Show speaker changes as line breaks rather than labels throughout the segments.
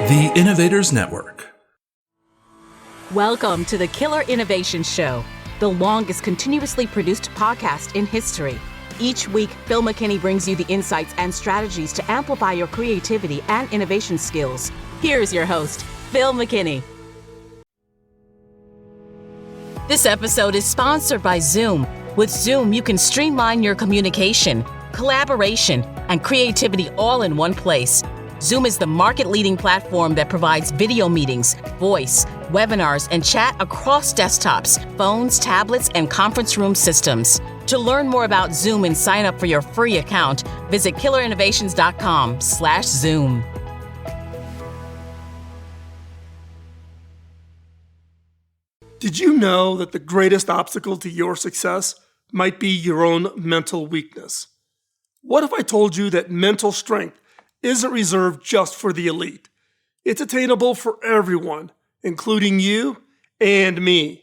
The Innovators Network.
Welcome to the Killer Innovation Show, the longest continuously produced podcast in history. Each week, Phil McKinney brings you the insights and strategies to amplify your creativity and innovation skills. Here's your host, Phil McKinney. This episode is sponsored by Zoom. With Zoom, you can streamline your communication, collaboration, and creativity all in one place. Zoom is the market-leading platform that provides video meetings, voice, webinars, and chat across desktops, phones, tablets, and conference room systems. To learn more about Zoom and sign up for your free account, visit killerinnovations.com/Zoom.
Did you know that the greatest obstacle to your success might be your own mental weakness? What if I told you that mental strength isn't reserved just for the elite? It's attainable for everyone, including you and me.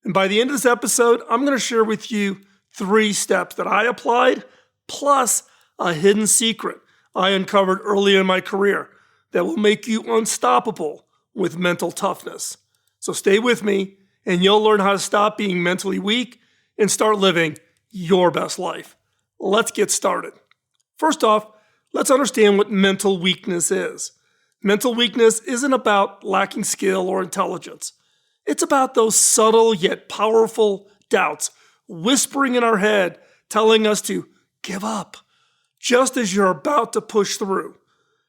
And by the end of this episode, I'm going to share with you 3 steps that I applied, plus a hidden secret I uncovered early in my career that will make you unstoppable with mental toughness. So stay with me, and you'll learn how to stop being mentally weak and start living your best life. Let's get started. First off, let's understand what mental weakness is. Mental weakness isn't about lacking skill or intelligence. It's about those subtle yet powerful doubts whispering in our head, telling us to give up, just as you're about to push through.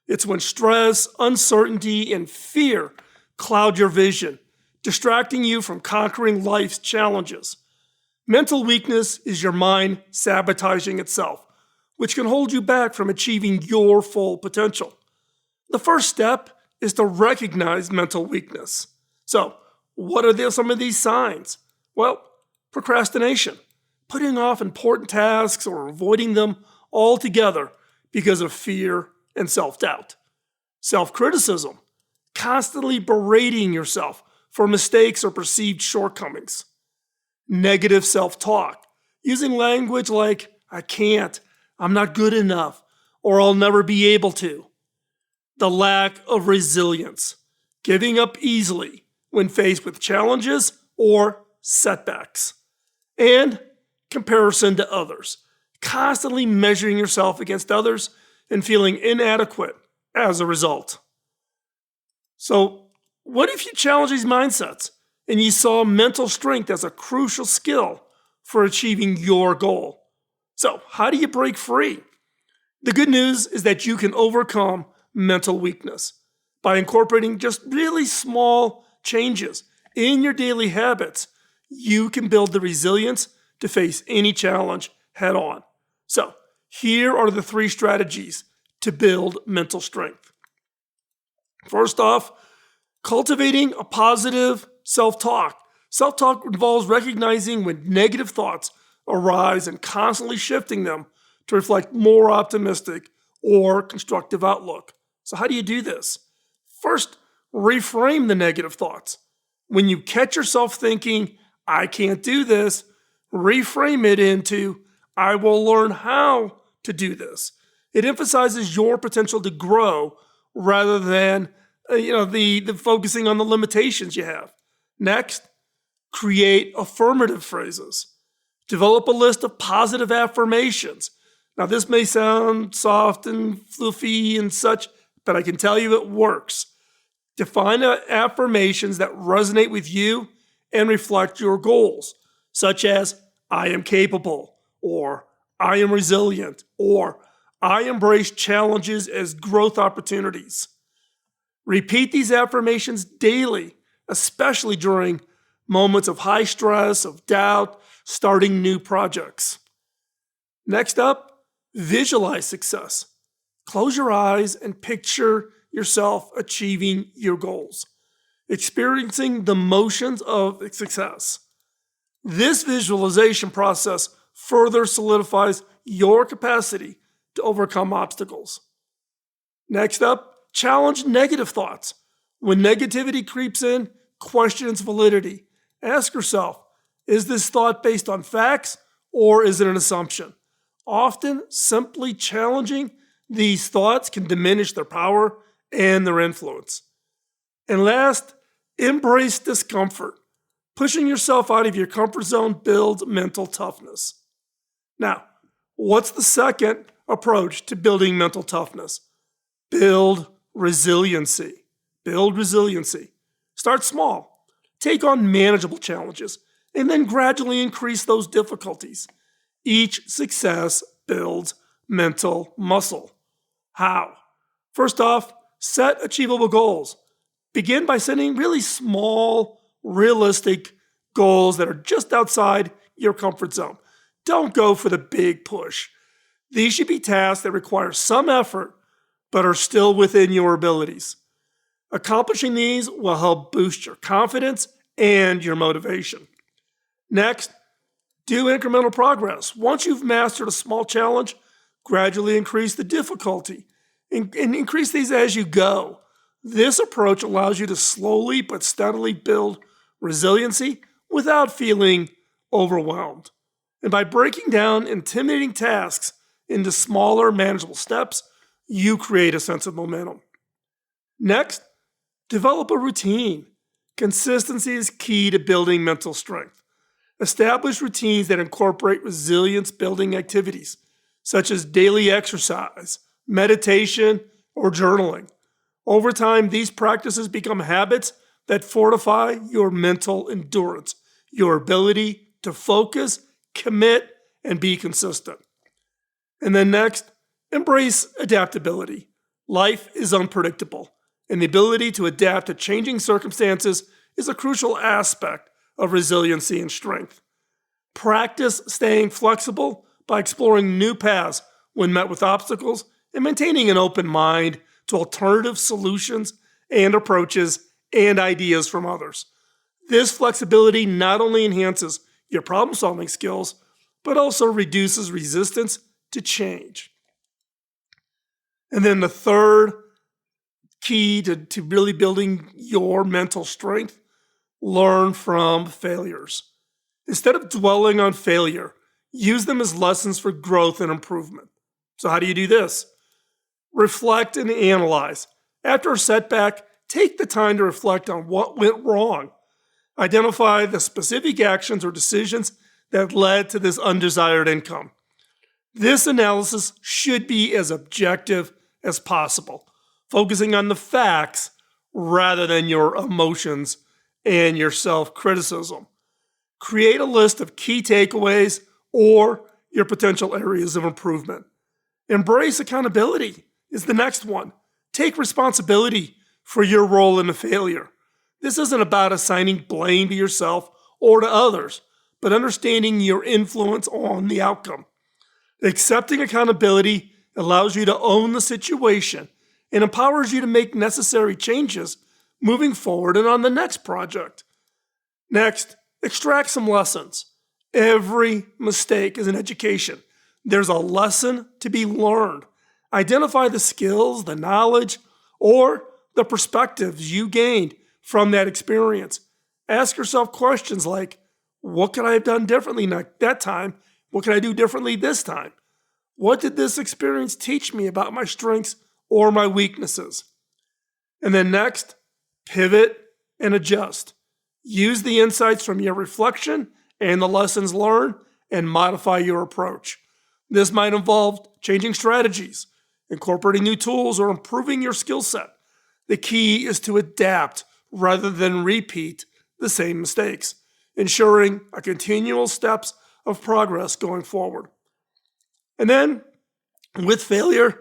It's when stress, uncertainty, and fear cloud your vision, distracting you from conquering life's challenges. Mental weakness is your mind sabotaging itself, which can hold you back from achieving your full potential. The first step is to recognize mental weakness. So, what are some of these signs? Well, procrastination, putting off important tasks or avoiding them altogether because of fear and self-doubt. Self-criticism, constantly berating yourself for mistakes or perceived shortcomings. Negative self-talk, using language like, I can't, I'm not good enough, or I'll never be able to. The lack of resilience, giving up easily when faced with challenges or setbacks. And comparison to others, constantly measuring yourself against others and feeling inadequate as a result. So, what if you challenge these mindsets and you saw mental strength as a crucial skill for achieving your goal? So, how do you break free? The good news is that you can overcome mental weakness by incorporating just really small changes in your daily habits. You can build the resilience to face any challenge head on. So, here are the 3 strategies to build mental strength. First off, cultivating a positive self-talk. Self-talk involves recognizing when negative thoughts arise and constantly shifting them to reflect more optimistic or constructive outlook. So how do you do this? First, reframe the negative thoughts. When you catch yourself thinking, I can't do this, reframe it into, I will learn how to do this. It emphasizes your potential to grow rather than the focusing on the limitations you have. Next, create affirmative phrases. Develop a list of positive affirmations. Now, this may sound soft and fluffy and such, but I can tell you it works. Define affirmations that resonate with you and reflect your goals, such as, I am capable, or I am resilient, or I embrace challenges as growth opportunities. Repeat these affirmations daily, especially during moments of high stress, of doubt, starting new projects. Next up, visualize success. Close your eyes and picture yourself achieving your goals, experiencing the motions of success. This visualization process further solidifies your capacity to overcome obstacles. Next up, challenge negative thoughts. When negativity creeps in, question its validity. Ask yourself, is this thought based on facts or is it an assumption? Often, simply challenging these thoughts can diminish their power and their influence. And last, embrace discomfort. Pushing yourself out of your comfort zone builds mental toughness. Now, what's the second approach to building mental toughness? Build resiliency. Build resiliency. Start small. Take on manageable challenges, and then gradually increase those difficulties. Each success builds mental muscle. How? First off, set achievable goals. Begin by setting really small, realistic goals that are just outside your comfort zone. Don't go for the big push. These should be tasks that require some effort, but are still within your abilities. Accomplishing these will help boost your confidence and your motivation. Next, do incremental progress. Once you've mastered a small challenge, gradually increase the difficulty and increase these as you go. This approach allows you to slowly but steadily build resiliency without feeling overwhelmed. And by breaking down intimidating tasks into smaller, manageable steps, you create a sense of momentum. Next, develop a routine. Consistency is key to building mental strength. Establish routines that incorporate resilience-building activities, such as daily exercise, meditation, or journaling. Over time, these practices become habits that fortify your mental endurance, your ability to focus, commit, and be consistent. And then next, embrace adaptability. Life is unpredictable, and the ability to adapt to changing circumstances is a crucial aspect of resiliency and strength. Practice staying flexible by exploring new paths when met with obstacles and maintaining an open mind to alternative solutions and approaches and ideas from others. This flexibility not only enhances your problem-solving skills, but also reduces resistance to change. And then the third key to really building your mental strength, learn from failures. Instead of dwelling on failure, use them as lessons for growth and improvement. So how do you do this? Reflect and analyze. After a setback, take the time to reflect on what went wrong. Identify the specific actions or decisions that led to this undesired outcome. This analysis should be as objective as possible, focusing on the facts rather than your emotions and your self-criticism. Create a list of key takeaways or your potential areas of improvement. Embrace accountability is the next one. Take responsibility for your role in the failure. This isn't about assigning blame to yourself or to others, but understanding your influence on the outcome. Accepting accountability allows you to own the situation and empowers you to make necessary changes moving forward and on the next project. Next, extract some lessons. Every mistake is an education. There's a lesson to be learned. Identify the skills, the knowledge, or the perspectives you gained from that experience. Ask yourself questions like, what could I have done differently that time? What can I do differently this time? What did this experience teach me about my strengths or my weaknesses? And then next, pivot and adjust. Use the insights from your reflection and the lessons learned and modify your approach. This might involve changing strategies, incorporating new tools, or improving your skill set. The key is to adapt rather than repeat the same mistakes, ensuring a continual steps of progress going forward. And then, with failure,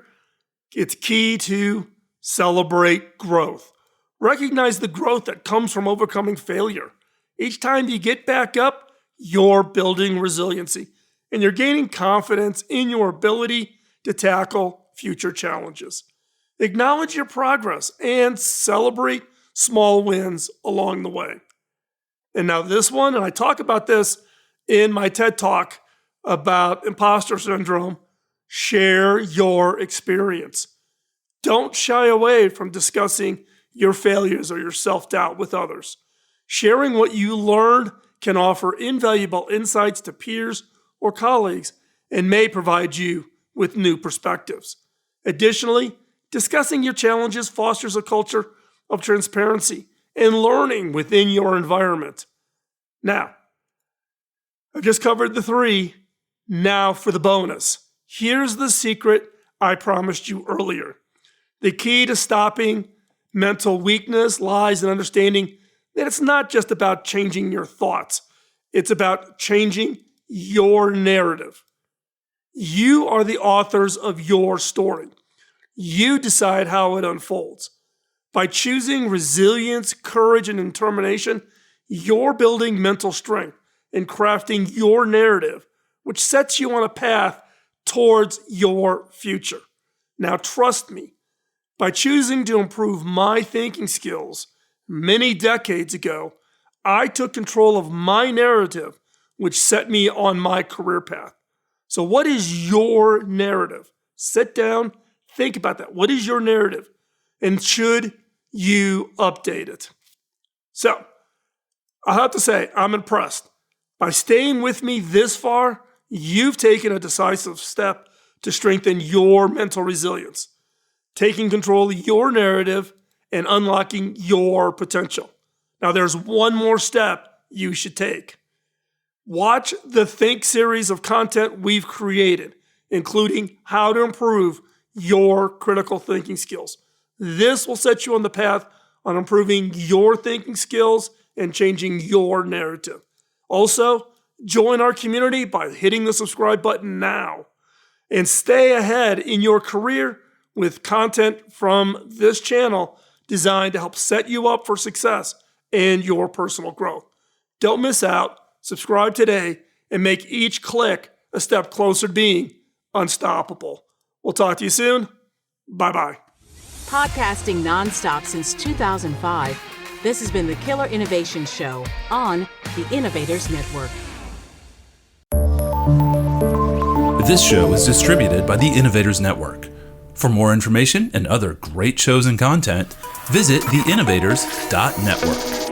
it's key to celebrate growth. Recognize the growth that comes from overcoming failure. Each time you get back up, you're building resiliency, and you're gaining confidence in your ability to tackle future challenges. Acknowledge your progress and celebrate small wins along the way. And now this one, and I talk about this in my TED Talk about imposter syndrome, share your experience. Don't shy away from discussing your failures or your self-doubt with others. Sharing what you learned can offer invaluable insights to peers or colleagues and may provide you with new perspectives. Additionally, Discussing your challenges fosters a culture of transparency and learning within your environment. Now, I've just covered the 3. Now for the bonus. Here's the secret I promised you earlier. The key to stopping mental weakness lies in understanding that it's not just about changing your thoughts. It's about changing your narrative. You are the authors of your story. You decide how it unfolds. By choosing resilience, courage, and determination, you're building mental strength and crafting your narrative, which sets you on a path towards your future. Now, trust me, by choosing to improve my thinking skills many decades ago, I took control of my narrative, which set me on my career path. So, what is your narrative? Sit down, think about that. What is your narrative? And should you update it? So, I have to say, I'm impressed. By staying with me this far, you've taken a decisive step to strengthen your mental resilience, taking control of your narrative and unlocking your potential. Now, there's one more step you should take. Watch the Think series of content we've created, including how to improve your critical thinking skills. This will set you on the path on improving your thinking skills and changing your narrative. Also, join our community by hitting the subscribe button now and stay ahead in your career with content from this channel designed to help set you up for success and your personal growth. Don't miss out. Subscribe today and make each click a step closer to being unstoppable. We'll talk to you soon. Bye-bye.
Podcasting nonstop since 2005, this has been the Killer Innovation Show on the Innovators Network.
This show is distributed by the Innovators Network. For more information and other great shows and content, visit theinnovators.network.